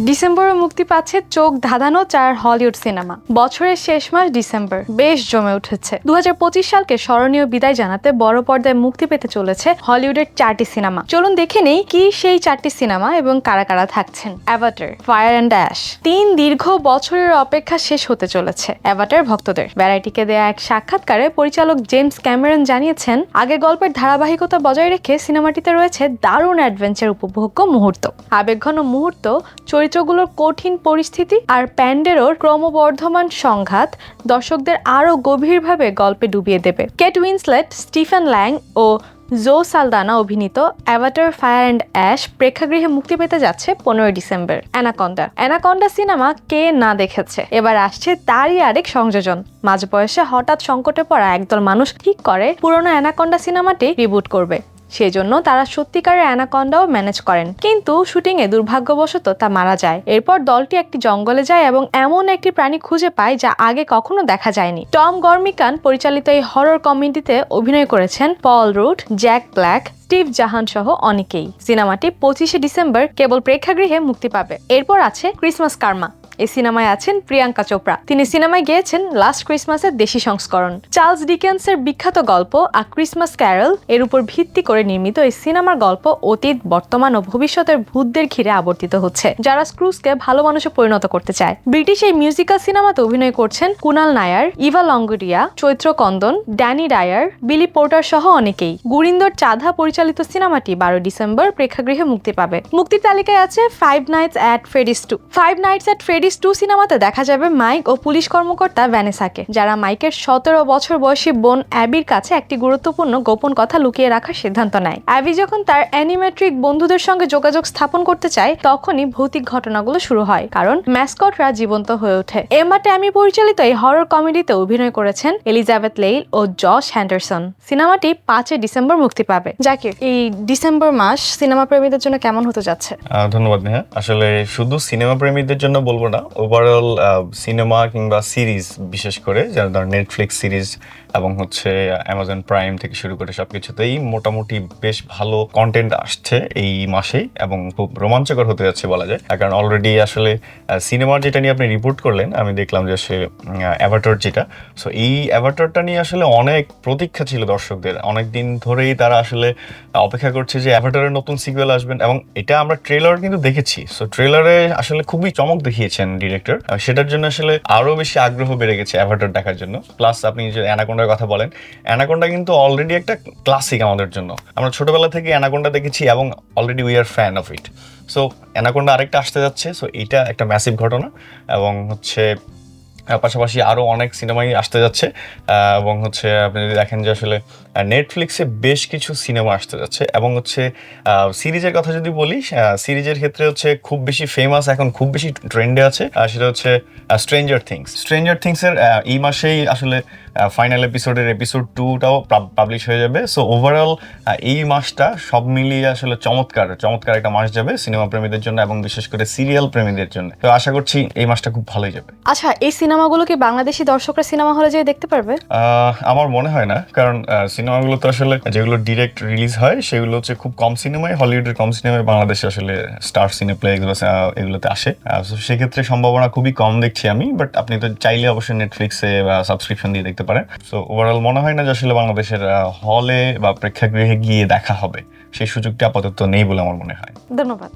ডিসেম্বরে মুক্তি পাচ্ছে চোখ ধাঁধানো 4 হলিউড সিনেমা। বছরের শেষ মাস ডিসেম্বর বেশ জমে উঠেছে। 2025 সালকে স্মরণীয় বিদায় জানাতে বড় পর্দায় মুক্তি পেতে চলেছে হলিউডের 4টি সিনেমা। চলুন দেখে নেই কি সেই 4টি সিনেমা এবং কারা কারা থাকছেন। Avatar, fire and ash. 3 দীর্ঘ বছরের অপেক্ষা শেষ হতে চলেছে অ্যাভাটার ভক্তদের। ভ্যারাইটিকে দেয়া এক সাক্ষাৎকারে পরিচালক জেমস ক্যামেরন জানিয়েছেন, আগে গল্পের ধারাবাহিকতা বজায় রেখে সিনেমাটিতে রয়েছে দারুণ অ্যাডভেঞ্চার উপভোগ্য মুহূর্ত, আবেগঘন মুহূর্ত, চরিত্রগুলোর কঠিন পরিস্থিতি আর প্যান্ডেরোর ক্রমবর্ধমান সংঘাত দর্শকদের আরও গভীরভাবে গল্পে ডুবিয়ে দেবে। কেট উইন্সলেট, স্টিফেন ল্যাং ও জো সালদানা অভিনীত অ্যাভাটার ফায়ার অ্যান্ড অ্যাশ প্রেক্ষাগৃহে মুক্তি পেতে যাচ্ছে 15 ডিসেম্বর। অ্যানাকন্ডা সিনেমা কে না দেখেছে? এবার আসছে তারই আরেক সংযোজন। মাঝ বয়সে হঠাৎ সংকটে পড়া একদল মানুষ ঠিক করে পুরনো অ্যানাকন্ডা সিনেমাটি রিবুট করবে। সেজন্য তারা সত্যিকারের অ্যানাকন্ডাও ম্যানেজ করেন, কিন্তু শুটিংয়ে দুর্ভাগ্যবশত তা মারা যায়। এরপর দলটি একটি জঙ্গলে যায় এবং এমন একটি প্রাণী খুঁজে পায় যা আগে কখনো দেখা যায়নি। টম গরমিকান পরিচালিত এই হরর কমেডিতে অভিনয় করেছেন পল রুড, জ্যাক ব্ল্যাক, স্টিভ জাহান সহ অনেকেই। সিনেমাটি 25 ডিসেম্বর কেবল প্রেক্ষাগৃহে মুক্তি পাবে। এরপর আছে ক্রিসমাস কার্মা। এই সিনেমায় আছেন প্রিয়াঙ্কা চোপড়া। তিনি সিনেমায় গেয়েছেন লাস্ট ক্রিসমাসের দেশি সংস্করণ। চার্লস ডিকেন্সের বিখ্যাত গল্প আ ক্রিসমাস ক্যারল এর উপর ভিত্তি করে নির্মিত এই সিনেমার গল্প অতীত, বর্তমান ও ভবিষ্যতের ভূতদের ঘিরে আবর্তিত হচ্ছে, যারা স্ক্রুজকে ভালো মানুষে পরিণত করতে চায়। ব্রিটিশ এই মিউজিক্যাল সিনেমাতে অভিনয় করছেন কুনাল নায়ার, ইভা লঙ্গোরিয়া, চৈত্র কন্দন, ড্যানি ডায়ার, বিলি পোর্টার সহ অনেকেই। গুরিন্দর চাঁদা পরিচালিত সিনেমাটি 12 ডিসেম্বর প্রেক্ষাগৃহে মুক্তি পাবে। মুক্তির তালিকায় আছে ফাইভ নাইটস অ্যাট ফ্রেডিস 2। সিনেমাতে দেখা যাবে মাইক ও পুলিশ কর্মকর্তা ভ্যানেসাকে, যারা মাইকের 17 বছর বয়সী বোন অ্যাবির কাছে একটি গুরুত্বপূর্ণ গোপন কথা লুকিয়ে রাখার সিদ্ধান্ত নেয়। অ্যাবি যখন তার অ্যানিমেট্রিক বন্ধুদের সঙ্গে যোগাযোগ স্থাপন করতে চায়, তখনই ভৌতিক ঘটনাগুলো শুরু হয়, কারণ ম্যাসকটরা জীবন্ত হয়ে ওঠে। এম্মা ট্যামি পরিচালিত এই হরর কমেডিতে অভিনয় করেছেন এলিজাবেথ লেইল ও জশ হ্যান্ডারসন। সিনেমাটি 5 ডিসেম্বর মুক্তি পাবে। জাকির, এই ডিসেম্বর মাস সিনেমা প্রেমীদের জন্য কেমন হতে যাচ্ছে? ধন্যবাদ নেহা। আসলে শুধু সিনেমা প্রেমীদের জন্য বলবো না, ওভারঅল সিনেমা কিংবা সিরিজ, বিশেষ করে যারা ধর নেটফ্লিক্স সিরিজ এবং অ্যামাজন প্রাইম থেকে শুরু করে সবকিছুতেই মোটামুটি বেশ ভালো কন্টেন্ট আসছে এই মাসেই এবং খুব রোমাঞ্চকর হতে যাচ্ছে বলা যায়। কারণ অলরেডি আসলে সিনেমার যেটা নিয়ে আপনি রিপোর্ট করলেন, আমি দেখলাম যে অ্যাভাটার যেটা, সো এই অ্যাভাটারটা নিয়ে আসলে অনেক প্রতীক্ষা ছিল দর্শকদের। অনেক দিন ধরেই তারা আসলে অপেক্ষা করছে যে অ্যাভাটারের নতুন সিকুয়েল আসবেন, এবং এটা আমরা ট্রেলার কিন্তু দেখেছি। সো ট্রেলারে আসলে খুবই চমক দেখিয়েছেন ডিরেক্টর, সেটার জন্য আসলে আরো বেশি আগ্রহ বেড়ে গেছে অ্যাভাটার দেখার জন্য। প্লাস আপনি যে অ্যানাকোন্ডার কথা বলেন, অ্যানাকোন্ডা কিন্তু অলরেডি একটা ক্লাসিক আমাদের জন্য। আমরা ছোটবেলা থেকে অ্যানাকোন্ডা দেখেছি এবং already we are fan of it. So anaconda আরেকটা আসতে যাচ্ছে, সো এটা একটা ম্যাসিভ ঘটনা। এবং পাশাপাশি আরও অনেক সিনেমাই আসতে যাচ্ছে। এবং আপনি যদি দেখেন যে আসলে নেটফ্লিক্সে বেশ কিছু সিনেমা আসতে যাচ্ছে। এবং সিরিজের কথা যদি বলি, সিরিজের ক্ষেত্রে খুব বেশি ফেমাস, এখন খুব বেশি ট্রেন্ডে আছে, সেটা স্ট্রেঞ্জার থিংসের এই মাসেই আসলে ফাইনাল এপিসোড 2টাও পাবলিশ হয়ে যাবে। সো ওভারঅল এই মাসটা সব মিলিয়ে আসলে চমৎকার একটা মাস যাবে সিনেমা প্রেমীদের জন্য এবং বিশেষ করে সিরিয়াল প্রেমীদের জন্য। তো আশা করছি এই মাসটা খুব ভালোই যাবে। আচ্ছা, এই সিনেমাগুলো কি বাংলাদেশি দর্শকরা সিনেমা হলে যেয়ে দেখতে পারবে? আমার মনে হয় না, কারণ সিনেমাগুলো তো আসলে যেগুলো ডিরেক্ট রিলিজ হয় সেগুলো খুব কম সিনেমায়, হলিউডের কম সিনেমায় বাংলাদেশে আসলে স্টার সিনেপ্লে এগুলোতে আসে। সেক্ষেত্রে সম্ভাবনা খুবই কম দেখছি আমি। বাট আপনি তো চাইলে অবশ্যই নেটফ্লিক্সে বা সাবস্ক্রিপশন দিয়ে দেখতে পারেন। সো ওভারঅল মনে হয় না যে আসলে বাংলাদেশের হলে বা প্রেক্ষাগৃহে গিয়ে দেখা হবে, সেই সুযোগটা আপাতত নেই বলে আমার মনে হয়। ধন্যবাদ।